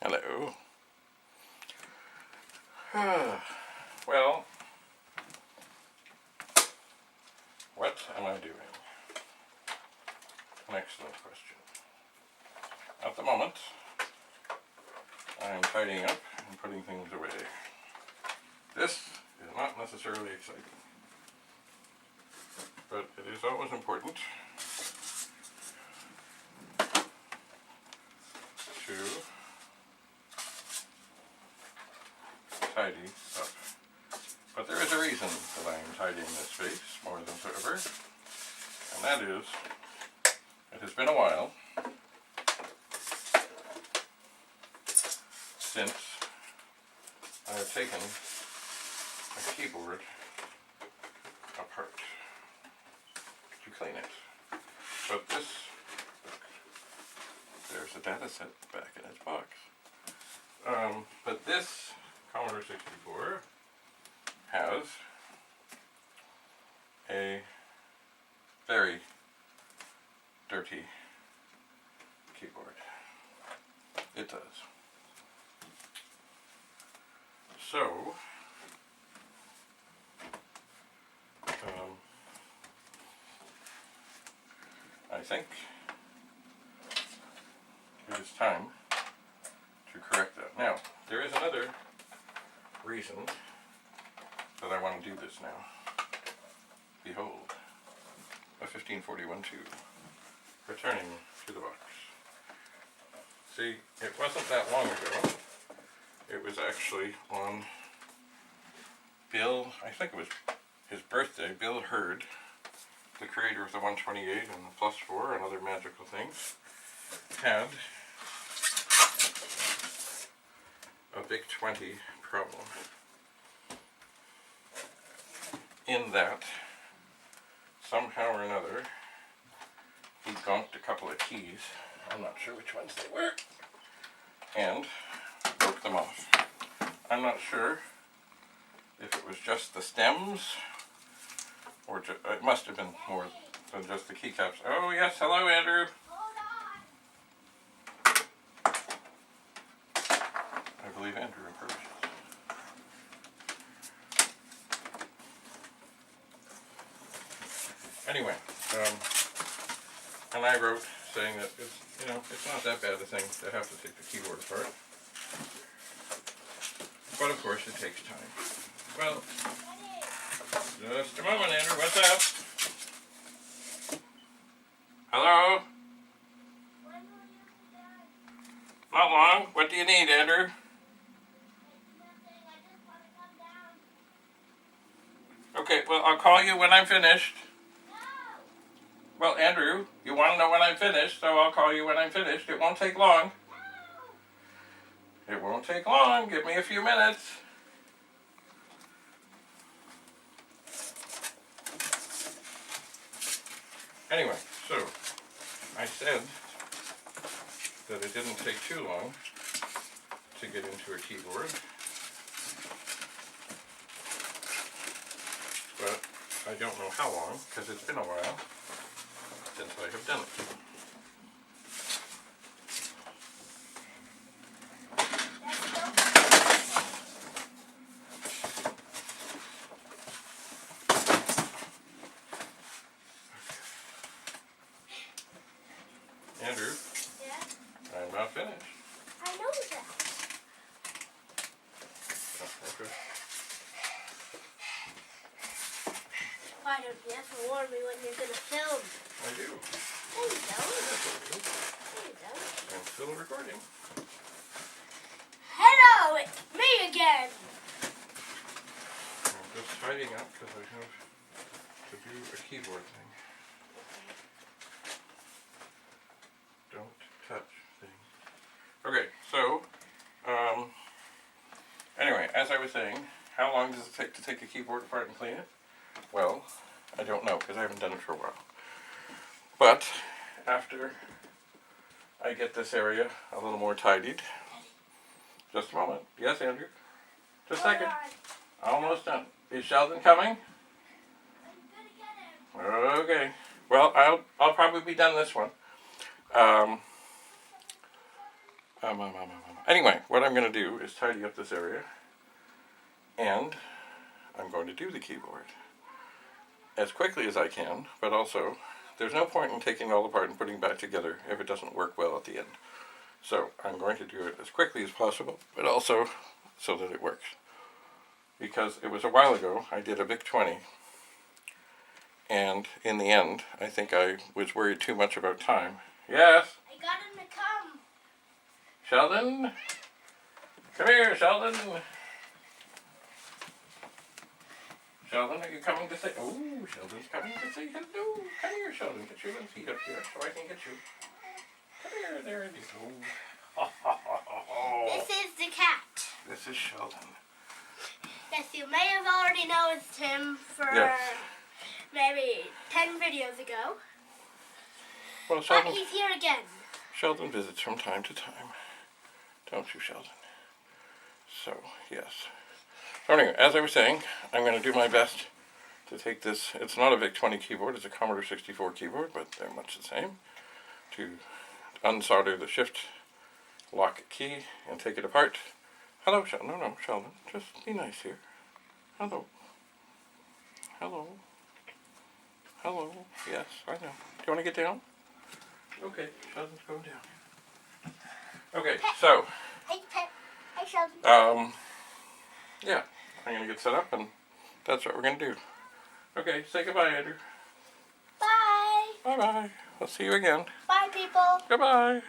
Hello. Well, what am I doing? An excellent question. At the moment, I am tidying up and putting things away. This is not necessarily exciting, but it is always important to tidy up. But there is a reason that I am tidying this space more than ever, and that is, it has been a while since I have taken a keyboard apart to clean it. But this, there's a data set back in its box. But this Commodore 64 has a very dirty keyboard. It does. So, I think it is time to correct that. Now, there is another reason that I want to do this now. Behold, a 1541 tube, returning to the box. See, it wasn't that long ago. It was actually on Bill, I think it was his birthday, Bil Herd, the creator of the 128 and the +4 and other magical things, had a big 20 problem. In that, somehow or another, he gonked a couple of keys, I'm not sure which ones they were, and broke them off. I'm not sure if it was just the stems, or it must have been more than just the keycaps. Oh yes, hello Andrew! I believe Andrew approaches. Anyway, and I wrote saying that it's not that bad a thing to have to take the keyboard apart. But of course it takes time. Well, just a moment, Andrew, what's up? Hello? Not long. What do you need, Andrew? Okay, well, I'll call you when I'm finished. Well, Andrew, you want to know when I'm finished, so I'll call you when I'm finished. It won't take long. It won't take long. Give me a few minutes. Anyway, so I said that it didn't take too long to get into a keyboard, but I don't know how long, because it's been a while since I have done it. Andrew? Yeah? I'm not finished. I know that. Oh, okay. Why don't you have to warn me when you're going to film? I do. No, you don't. Yes, I do. No, you don't. I'm still recording. Hello, it's me again. I'm just tidying up because I have to do a keyboard thing. Don't touch things. Okay, so, anyway, as I was saying, how long does it take to take a keyboard apart and clean it? Well, I don't know because I haven't done it for a while. But after I get this area a little more tidied, just a moment. Yes, Andrew? Just a second. Almost done. Is Sheldon coming? I'm going to get him. Okay. Well, I'll probably be done this one. Anyway, what I'm going to do is tidy up this area, and I'm going to do the keyboard as quickly as I can, but also there's no point in taking it all apart and putting it back together if it doesn't work well at the end. So I'm going to do it as quickly as possible, but also so that it works. Because it was a while ago, I did a VIC-20, and in the end, I think I was worried too much about time. Yes? I got him to come. Sheldon? Come here, Sheldon. Sheldon, are you coming to say... Oh, Sheldon's coming to say hello. Come here, Sheldon. Get your little feet up here so I can get you. Come here, there it is. Oh. This is the cat. This is Sheldon. Yes, you may have already noticed him for maybe 10 videos ago. Well, Sheldon, But he's here again. Sheldon visits from time to time. Don't you, Sheldon? So, yes. So anyway, as I was saying, I'm going to do my best to take this. It's not a VIC-20 keyboard. It's a Commodore 64 keyboard, but they're much the same. To unsolder the shift lock key and take it apart. Hello, Sheldon. No, Sheldon. Just be nice here. Hello. Hello. Hello. Yes, I know. Do you want to get down? Okay, Sheldon's going down. Okay, so, Hey, pet. Hey, Sheldon. yeah, I'm going to get set up, and that's what we're going to do. Okay, say goodbye, Andrew. Bye. Bye-bye. I'll see you again. Bye, people. Goodbye.